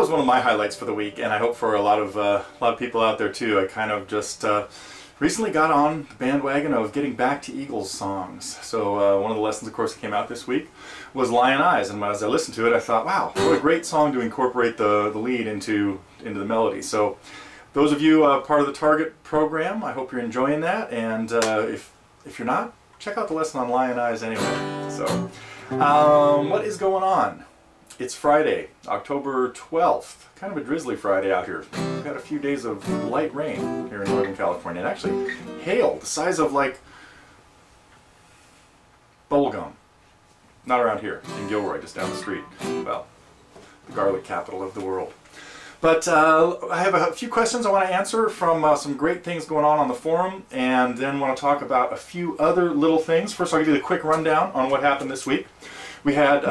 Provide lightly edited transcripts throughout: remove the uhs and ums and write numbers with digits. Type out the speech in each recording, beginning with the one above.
was one of my highlights for the week, and I hope for a lot of people out there too. I kind of just recently got on the bandwagon of getting back to Eagles songs. So one of the lessons, of course, that came out this week was Lyin, and as I listened to it, I thought, wow, what a great song to incorporate the lead into the melody. So those of you part of the Target program, I hope you're enjoying that, and if you're not, check out the lesson on Lyin anyway. So what is going on? It's Friday, October 12th, kind of a drizzly Friday out here. We've had a few days of light rain here in Northern California, and actually hail the size of like bubblegum. Not around here, in Gilroy, just down the street. Well, the garlic capital of the world. But I have a few questions I want to answer from some great things going on the forum, and then want to talk about a few other little things. First, I'll give you the quick rundown on what happened this week. We had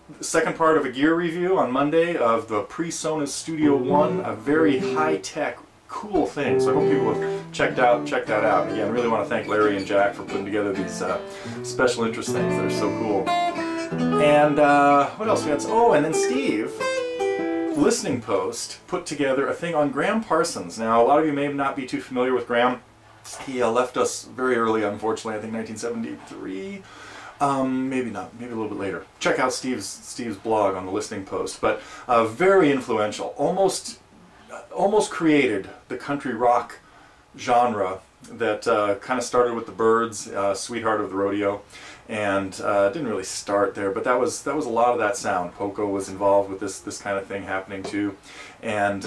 the second part of a gear review on Monday of the Sonus StudioOne, a very high-tech, cool thing. So I hope people have checked that out. Again, I really want to thank Larry and Jack for putting together these special interest things that are so cool. And what else we had? Oh, and then Steve, Listening Post, put together a thing on Graham Parsons. Now, a lot of you may not be too familiar with Graham. He left us very early, unfortunately, I think 1973. Maybe not, maybe a little bit later. Check out Steve's blog on the Listening Post. But very influential, almost created the country rock genre that kind of started with the Byrds, Sweetheart of the Rodeo, and didn't really start there, but that was a lot of that sound. Poco was involved with this kind of thing happening too. And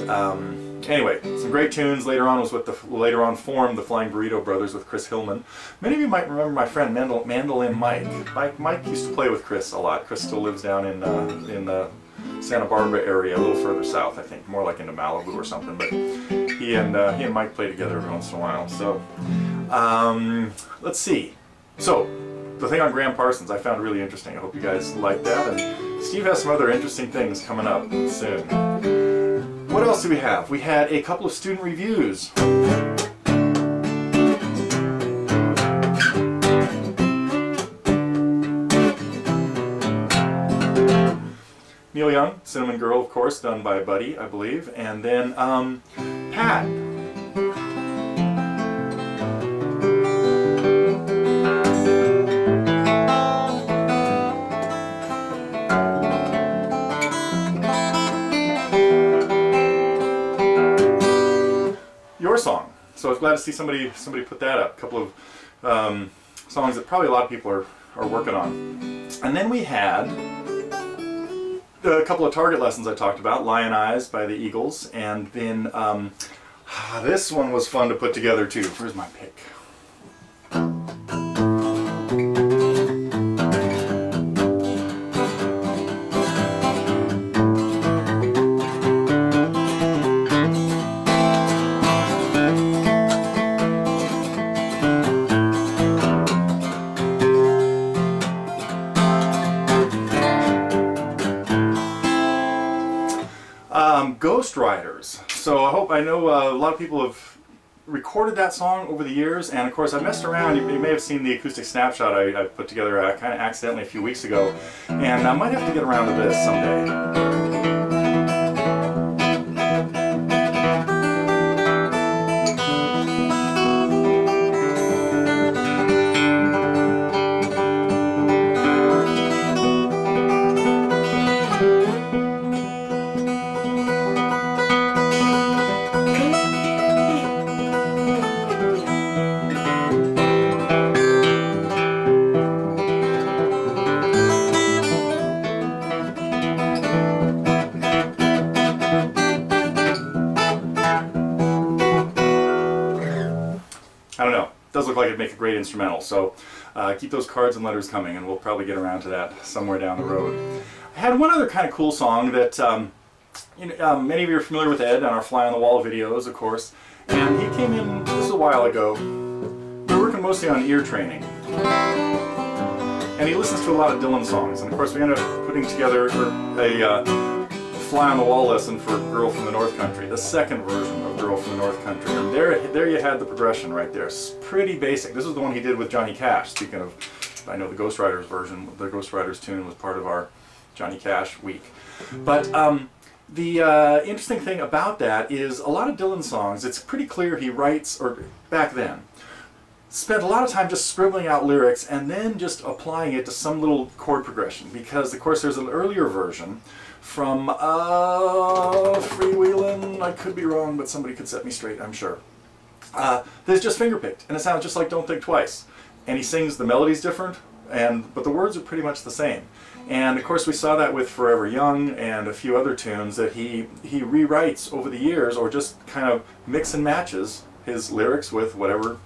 anyway, some great tunes. Later on was with later on formed the Flying Burrito Brothers with Chris Hillman. Many of you might remember my friend Mandolin Mike. Mike used to play with Chris a lot. Chris still lives down in the Santa Barbara area, a little further south, I think, more like into Malibu or something. But he and Mike play together every once in a while. So let's see. So the thing on Graham Parsons I found really interesting. I hope you guys like that. And Steve has some other interesting things coming up soon. What else do we have? We had a couple of student reviews. Neil Young, Cinnamon Girl, of course, done by Buddy, I believe. And then Pat. Your song. So I was glad to see somebody put that up. A couple of songs that probably a lot of people are working on. And then we had a couple of Target lessons I talked about, Lyin by the Eagles, and then this one was fun to put together too. Where's my pick? Ghost Riders. So I know a lot of people have recorded that song over the years, and of course I messed around. You may have seen the acoustic snapshot I put together kind of accidentally a few weeks ago, and I might have to get around to this someday. I don't know. It does look like it'd make a great instrumental, so keep those cards and letters coming, and we'll probably get around to that somewhere down the road. I had one other kind of cool song that many of you are familiar with Ed on our Fly on the Wall videos, of course, and he came in, this was a while ago. We were working mostly on ear training, and he listens to a lot of Dylan songs, and of course we ended up putting together a Fly on the Wall lesson for Girl from the North Country, the second version of Girl from the North Country. And there you had the progression right there. It's pretty basic. This was the one he did with Johnny Cash. Speaking of, I know the Ghost Riders version, the Ghost Riders tune was part of our Johnny Cash week. But The interesting thing about that is a lot of Dylan songs, it's pretty clear he writes, or back then, spent a lot of time just scribbling out lyrics and then just applying it to some little chord progression, because of course there's an earlier version from Freewheelin', I could be wrong, but somebody could set me straight, I'm sure. That's just fingerpicked, and it sounds just like Don't Think Twice. And he sings, the melody's different, but the words are pretty much the same. And of course we saw that with Forever Young and a few other tunes that he rewrites over the years, or just kind of mix and matches his lyrics with whatever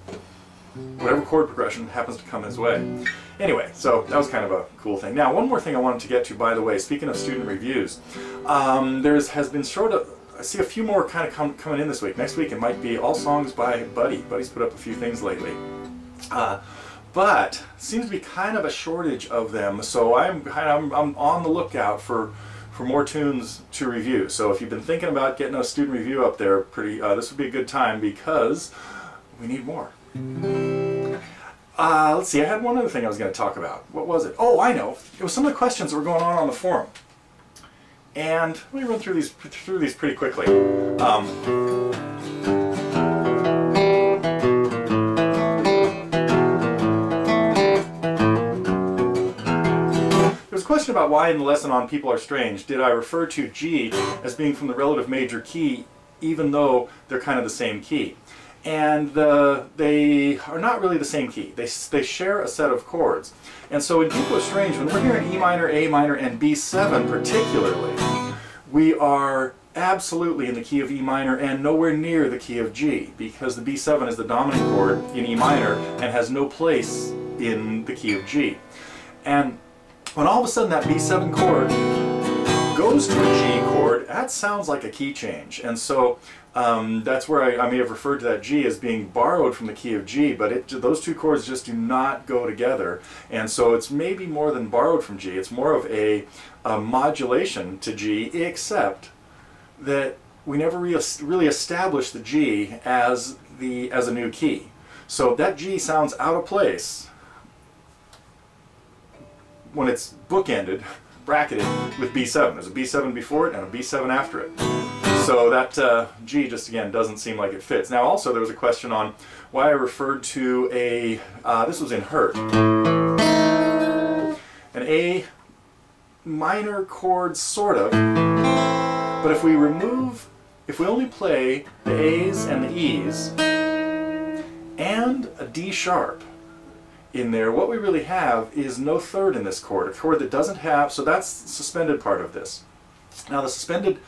chord progression happens to come his way. Anyway, so that was kind of a cool thing. Now, one more thing I wanted to get to, by the way, speaking of student reviews, has been sort of, I see a few more kind of coming in this week. Next week it might be all songs by Buddy. Buddy's put up a few things lately. But seems to be kind of a shortage of them, so I'm on the lookout for more tunes to review. So if you've been thinking about getting a student review up there, this would be a good time, because we need more. Let's see, I had one other thing I was going to talk about. What was it? Oh, I know. It was some of the questions that were going on the forum. And let me run through these pretty quickly. There's a question about why in the lesson on People Are Strange did I refer to G as being from the relative major key, even though they're kind of the same key. And they are not really the same key. They share a set of chords. And so in People Are Strange, when we're hearing E minor, A minor, and B7 particularly, we are absolutely in the key of E minor and nowhere near the key of G, because the B7 is the dominant chord in E minor and has no place in the key of G. And when all of a sudden that B7 chord goes to a G chord, that sounds like a key change. And so that's where I may have referred to that G as being borrowed from the key of G, but those two chords just do not go together. And so it's maybe more than borrowed from G. It's more of a modulation to G, except that we never really established the G as a new key. So that G sounds out of place when it's bookended, bracketed with B7. There's a B7 before it and a B7 after it. So that G just, again, doesn't seem like it fits. Now also there was a question on why I referred to this was in Hurt, an A minor chord, sort of, but if we only play the A's and the E's and a D sharp in there, what we really have is no third in this chord, a chord that doesn't have, so that's the suspended part of this. Now the suspended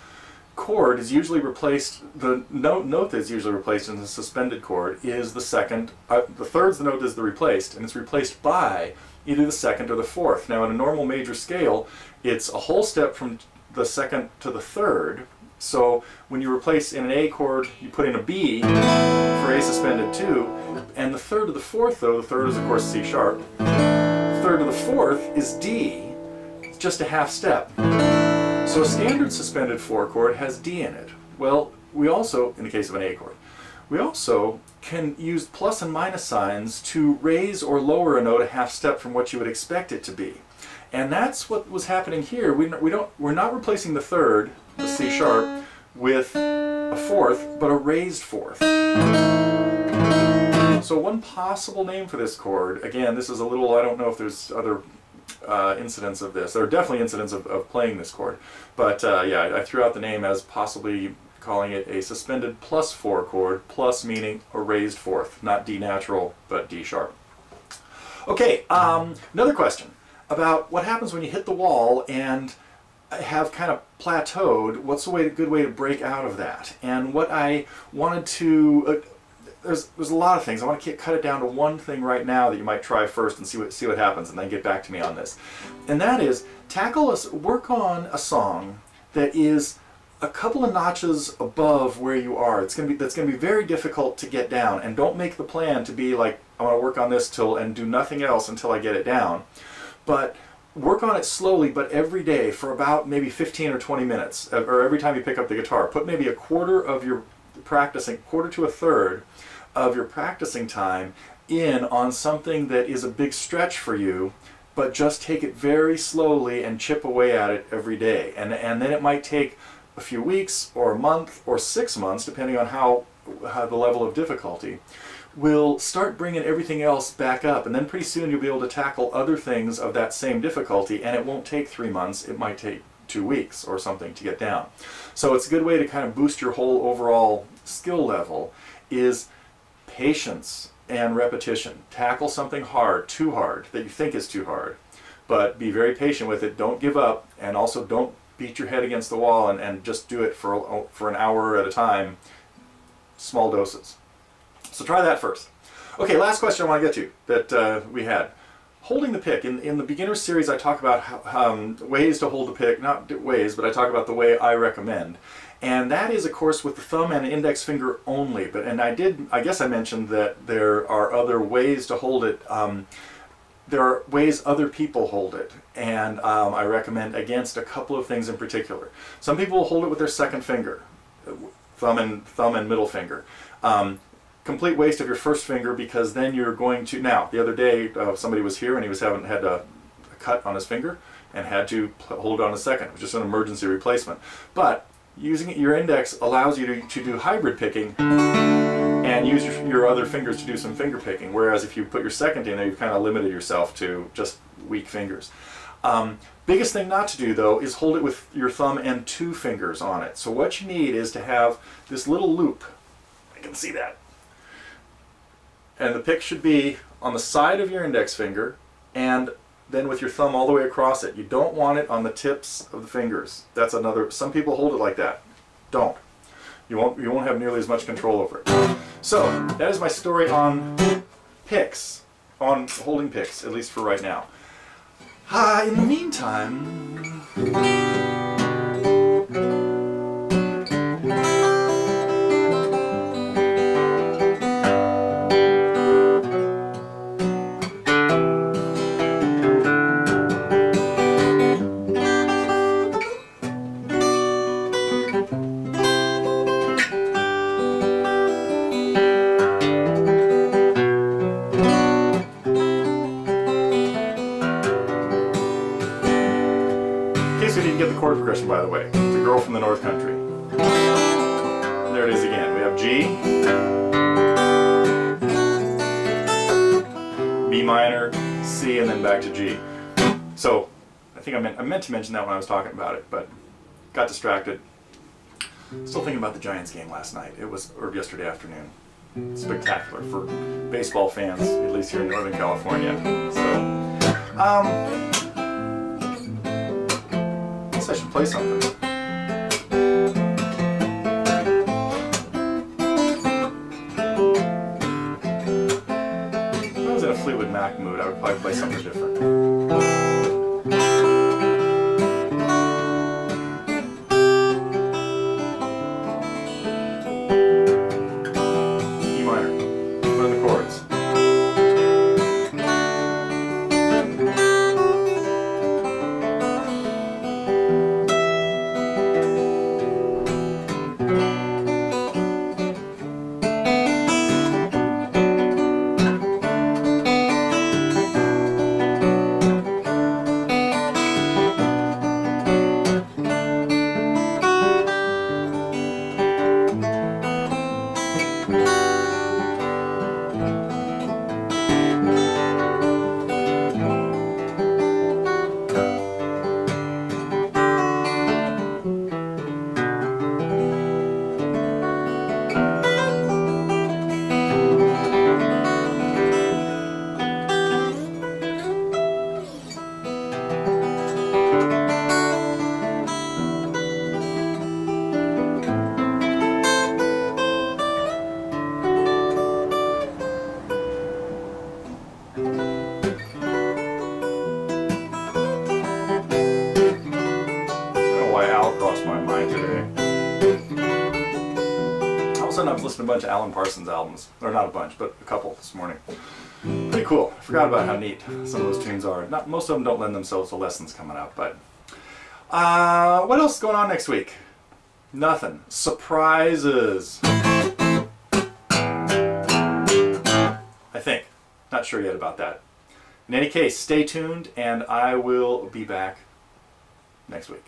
chord is usually replaced, the note that's usually replaced in the suspended chord is the second, the third's the note is the replaced, and it's replaced by either the second or the fourth. Now in a normal major scale, it's a whole step from the second to the third. So when you replace in an A chord, you put in a B for A suspended 2, and the third to the fourth, though, the third is of course C sharp, the third to the fourth is D, it's just a half step. So a standard suspended 4 chord has D in it. Well, we also, in the case of an A chord, we also can use plus and minus signs to raise or lower a note a half step from what you would expect it to be. And that's what was happening here. We're not replacing the third, the C sharp, with a fourth, but a raised fourth. So one possible name for this chord, again, this is a little, I don't know if there's other incidents of this. There are definitely incidents of playing this chord, but yeah, I threw out the name as possibly calling it a suspended plus 4 chord, plus meaning a raised fourth, not D natural, but D sharp. Okay, another question about what happens when you hit the wall and have kind of plateaued. What's a good way to break out of that? And what I wanted to there's a lot of things. I want to cut it down to one thing right now that you might try first and see what happens, and then get back to me on this. And that is, work on a song that is a couple of notches above where you are. That's going to be very difficult to get down, and don't make the plan to be like, I want to work on this and do nothing else until I get it down. But work on it slowly, but every day for about maybe 15 or 20 minutes, or every time you pick up the guitar. Put maybe a quarter of your practicing, quarter to a third of your practicing time in on something that is a big stretch for you, but just take it very slowly and chip away at it every day. And then it might take a few weeks or a month or 6 months, depending on how the level of difficulty, will start bringing everything else back up, and then pretty soon you'll be able to tackle other things of that same difficulty, and it won't take 3 months, it might take 2 weeks or something to get down. So it's a good way to kind of boost your whole overall skill level is patience and repetition. Tackle something hard, too hard, that you think is too hard, but be very patient with it. Don't give up, and also don't beat your head against the wall and just do it for an hour at a time, small doses. So try that first. Okay, last question I want to get to that we had. Holding the pick. In the beginner series I talk about ways to hold the pick, not ways, but I talk about the way I recommend. And that is, of course, with the thumb and index finger only. I guess I mentioned that there are other ways to hold it. There are ways other people hold it, and I recommend against a couple of things in particular. Some people will hold it with their second finger, thumb and middle finger. Complete waste of your first finger, because then you're going to, now the other day somebody was here and he had a cut on his finger and had to hold it on a second. It was just an emergency replacement. But using your index allows you to do hybrid picking and use your other fingers to do some finger picking, whereas if you put your second in there, you've kind of limited yourself to just weak fingers. Biggest thing not to do, though, is hold it with your thumb and 2 fingers on it. So what you need is to have this little loop. I can see that. And the pick should be on the side of your index finger, and then with your thumb all the way across it. You don't want it on the tips of the fingers. That's another, some people hold it like that. Don't. You won't have nearly as much control over it. So, that is my story on picks, on holding picks, at least for right now. In the meantime, chord progression, by the way. It's a girl from the North Country. There it is again. We have G, B minor, C, and then back to G. So I think I meant to mention that when I was talking about it, but got distracted. Still thinking about the Giants game last night. Or yesterday afternoon. Spectacular for baseball fans, at least here in Northern California. So, I should play something. If I was in a Fleetwood Mac mood, I would probably play something different. E minor. Learn the chords. I was listening to a bunch of Alan Parsons albums, or not a bunch, but a couple this morning. Pretty cool. I forgot about how neat some of those tunes are. Most of them don't lend themselves to lessons coming up, but what else is going on next week? Nothing. Surprises. I think. Not sure yet about that. In any case, stay tuned, and I will be back next week.